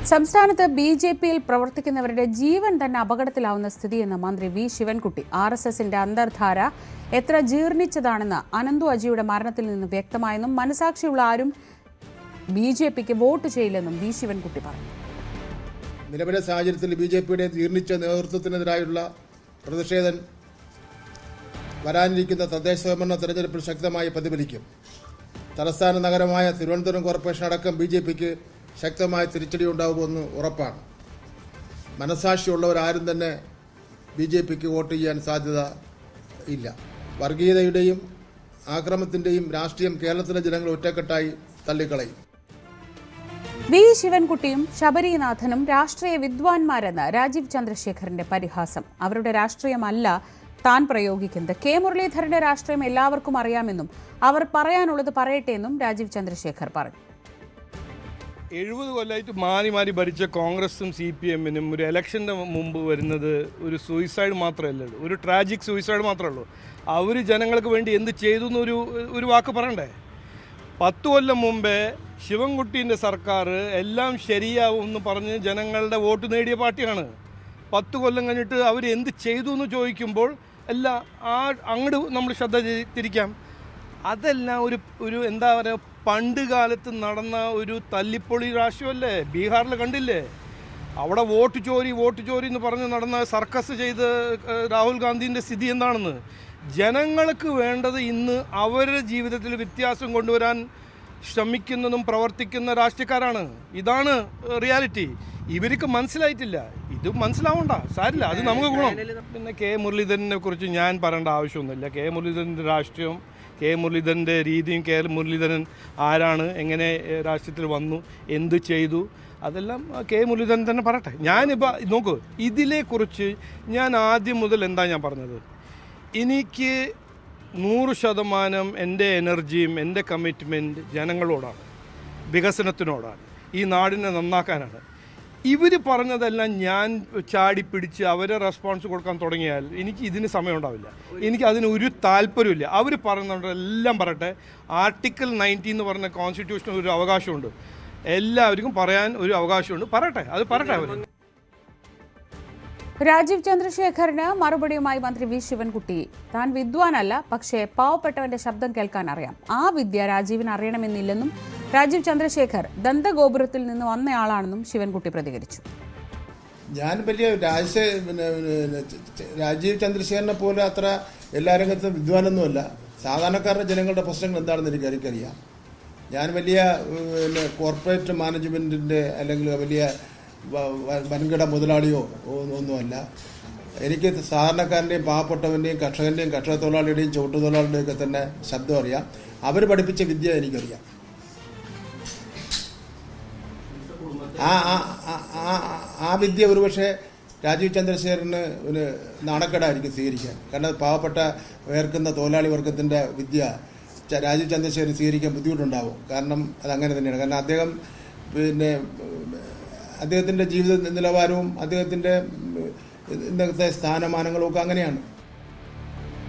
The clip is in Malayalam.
സംസ്ഥാനത്ത് ബിജെപിയിൽ പ്രവർത്തിക്കുന്നവരുടെ ജീവൻ തന്നെ അപകടത്തിലാവുന്ന സ്ഥിതിയെന്ന് മന്ത്രി വി ശിവൻകുട്ടി. ആർഎസ്എസിന്റെ അന്തർധാര എത്ര ജീർണിച്ചതാണെന്ന് അനന്തു അജിയുടെ മരണത്തിൽ നിന്ന് വ്യക്തമായെന്നും മനസാക്ഷിയുള്ള ആരും ബിജെപിക്ക് വോട്ട് ചെയ്യില്ലെന്നും വി ശിവൻകുട്ടി പറഞ്ഞു. നിലവിലെ സാഹചര്യത്തിൽ ബിജെപിയുടെ ജീർണിച്ച നേതൃത്വത്തിനെതിരായുള്ള പ്രതിഷേധം വരാനിരിക്കുന്ന തദ്ദേശ സ്വയംഭരണ തെരഞ്ഞെടുപ്പിൽ ശക്തമായി പ്രതിഫലിക്കും. തലസ്ഥാന നഗരമായ തിരുവനന്തപുരം കോർപ്പറേഷൻ അടക്കം ബിജെപിക്ക് ശക്തമായ തിരിച്ചടി ഉണ്ടാകുമെന്ന് ഉറപ്പാണ്. മനസാക്ഷിയുള്ളവരാരും തന്നെ ബിജെപിക്ക് വോട്ട് ചെയ്യാൻ സാധ്യത ഇല്ല. വർഗീയതയുടെയും ആക്രമണത്തിന്റെയും രാഷ്ട്രീയം കേരളത്തിലെ ജനങ്ങൾ ഒറ്റക്കെട്ടായി തള്ളിക്കളയും. വി ശിവൻകുട്ടിയും ശബരിനാഥനും രാഷ്ട്രീയ വിദ്വാൻമാരെന്ന് രാജീവ് ചന്ദ്രശേഖറിന്റെ പരിഹാസം. അവരുടെ രാഷ്ട്രീയമല്ല താൻ പ്രയോഗിക്കുന്നത്. കെ മുരളീധരന്റെ രാഷ്ട്രീയം എല്ലാവർക്കും അറിയാമെന്നും അവർ പറയാനുള്ളത് പറയട്ടെ എന്നും രാജീവ് ചന്ദ്രശേഖർ പറഞ്ഞു. 70 കൊല്ലമായിട്ട് മാറി ഭരിച്ച കോൺഗ്രസും CPM-നും ഒരു ഇലക്ഷൻ്റെ മുമ്പ് വരുന്നത് ഒരു സൂയിസൈഡ് മാത്രമല്ല, ഒരു ട്രാജിക് സൂയിസൈഡ് മാത്രമേ ഉള്ളൂ. അവർ ജനങ്ങൾക്ക് വേണ്ടി എന്ത് ചെയ്തു എന്നൊരു വാക്ക് പറയണ്ടേ? 10 കൊല്ലം മുമ്പേ ശിവൻകുട്ടീൻ്റെ സർക്കാർ എല്ലാം ശരിയാവും എന്ന് പറഞ്ഞ് ജനങ്ങളുടെ വോട്ട് നേടിയ പാർട്ടിയാണ്. 10 കൊല്ലം കഴിഞ്ഞിട്ട് അവർ എന്ത് ചെയ്തു എന്ന് ചോദിക്കുമ്പോൾ എല്ലാം അങ്ങോട്ട് നമ്മൾ ശ്രദ്ധ തിരിക്കാം. അതെല്ലാം ഒരു എന്താ പറയുക, പണ്ട് കാലത്ത് നടന്ന ഒരു തല്ലിപ്പൊളി രാഷ്ട്രീയമല്ലേ? ബീഹാറിൽ കണ്ടില്ലേ? അവിടെ വോട്ട് ചോരി എന്ന് പറഞ്ഞ് നടന്ന സർക്കസ് ചെയ്ത് രാഹുൽ ഗാന്ധിൻ്റെ സ്ഥിതി എന്താണെന്ന്. ജനങ്ങൾക്ക് വേണ്ടത് ഇന്ന് അവരുടെ ജീവിതത്തിൽ വ്യത്യാസം കൊണ്ടുവരാൻ ശ്രമിക്കുന്നതും പ്രവർത്തിക്കുന്ന രാഷ്ട്രീയക്കാരാണ്. ഇതാണ് റിയാലിറ്റി. ഇവർക്ക് മനസ്സിലായിട്ടില്ല. ഇത് മനസ്സിലാവണ്ട, സാരില്ല, അത് നമുക്ക് ഗുണം. പിന്നെ കെ മുരളീധരനെ കുറിച്ച് ഞാൻ പറയേണ്ട ആവശ്യമൊന്നുമില്ല. കെ മുരളീധരൻ്റെ രാഷ്ട്രീയം, കെ മുരളീധരൻ്റെ രീതിയും, കെ മുരളീധരൻ ആരാണ്, എങ്ങനെ രാഷ്ട്രീയത്തിൽ വന്നു, എന്ത് ചെയ്തു, അതെല്ലാം കെ മുരളീധരൻ തന്നെ പറയട്ടെ. ഞാനിപ്പോൾ നോക്കൂ, ഇതിനെക്കുറിച്ച് ഞാൻ ആദ്യം മുതൽ എന്താ ഞാൻ പറഞ്ഞത്, എനിക്ക് 100% എൻ്റെ എനർജിയും എൻ്റെ കമ്മിറ്റ്മെൻറ്റ് ജനങ്ങളോടാണ്, വികസനത്തിനോടാണ്, ഈ നാടിനെ നന്നാക്കാനാണ്. ഇവർ പറഞ്ഞതെല്ലാം ഞാൻ ചാടിപ്പിടിച്ച് അവരെ റെസ്പോൺസ് കൊടുക്കാൻ തുടങ്ങിയാൽ എനിക്ക് ഇതിന് സമയം ഉണ്ടാവില്ല. എനിക്ക് അതിന് ഒരു താല്പര്യമില്ല. അവർ പറയുന്നതെല്ലാം പറയട്ടെ. ആർട്ടിക്കിൾ 90 എന്ന് പറഞ്ഞ കോൺസ്റ്റിറ്റ്യൂഷനിൽ ഒരു അവകാശമുണ്ട്, എല്ലാവർക്കും പറയാൻ ഒരു അവകാശമുണ്ട്. പറയട്ടെ, അത് പറയട്ടെ അവർ. രാജീവ് ചന്ദ്രശേഖറിന് മറുപടിയുമായി മന്ത്രി വി ശിവൻകുട്ടി, താൻ വിദ്വാനല്ല, പക്ഷേ പാവപ്പെട്ടവന്റെ ശബ്ദം കേൾക്കാൻ അറിയാം. ആ വിദ്യ രാജീവിന് അറിയണമെന്നില്ലെന്നും രാജീവ് ചന്ദ്രശേഖർ ദന്തഗോപുരത്തിൽ നിന്ന് വന്നയാളാണെന്നും ശിവൻകുട്ടി പ്രതികരിച്ചു. ഞാൻ വലിയ രാജീവ് ചന്ദ്രശേഖരനെ പോലെ അത്ര എല്ലാ രംഗത്തും വിദ്വാനൊന്നുമല്ല. സാധാരണക്കാരുടെ ജനങ്ങളുടെ പ്രശ്നങ്ങൾ എന്താണെന്ന് എനിക്കറിയാം. ഞാൻ വലിയ കോർപ്പറേറ്റ് മാനേജ്മെൻറ്റിൻ്റെ അല്ലെങ്കിൽ വലിയ വൻകിട മുതലാളിയോ ഒന്നുമല്ല. എനിക്ക് സാധാരണക്കാരൻ്റെയും പാവപ്പെട്ടവൻ്റെയും കർഷകൻ്റെയും കർഷക തൊഴിലാളിയുടെയും ചുവട്ടുതൊഴിലാളിയുടെയും ഒക്കെ തന്നെ ശബ്ദം അറിയാം. അവർ പഠിപ്പിച്ച വിദ്യ എനിക്കറിയാം. ആ വിദ്യ ഒരുപക്ഷെ രാജീവ് ചന്ദ്രശേഖരന് ഒരു നാണക്കേടായിരിക്കും സ്വീകരിക്കാൻ. കാരണം പാവപ്പെട്ട വേർക്കുന്ന തൊഴിലാളി വർഗത്തിൻ്റെ വിദ്യ രാജീവ് ചന്ദ്രശേഖരൻ സ്വീകരിക്കാൻ ബുദ്ധിമുട്ടുണ്ടാവും. കാരണം അതങ്ങനെ തന്നെയാണ്. കാരണം അദ്ദേഹത്തിൻ്റെ ജീവിത നിലവാരവും അദ്ദേഹത്തിൻ്റെ ഇന്നത്തെ സ്ഥാനമാനങ്ങളും ഒക്കെ അങ്ങനെയാണ്.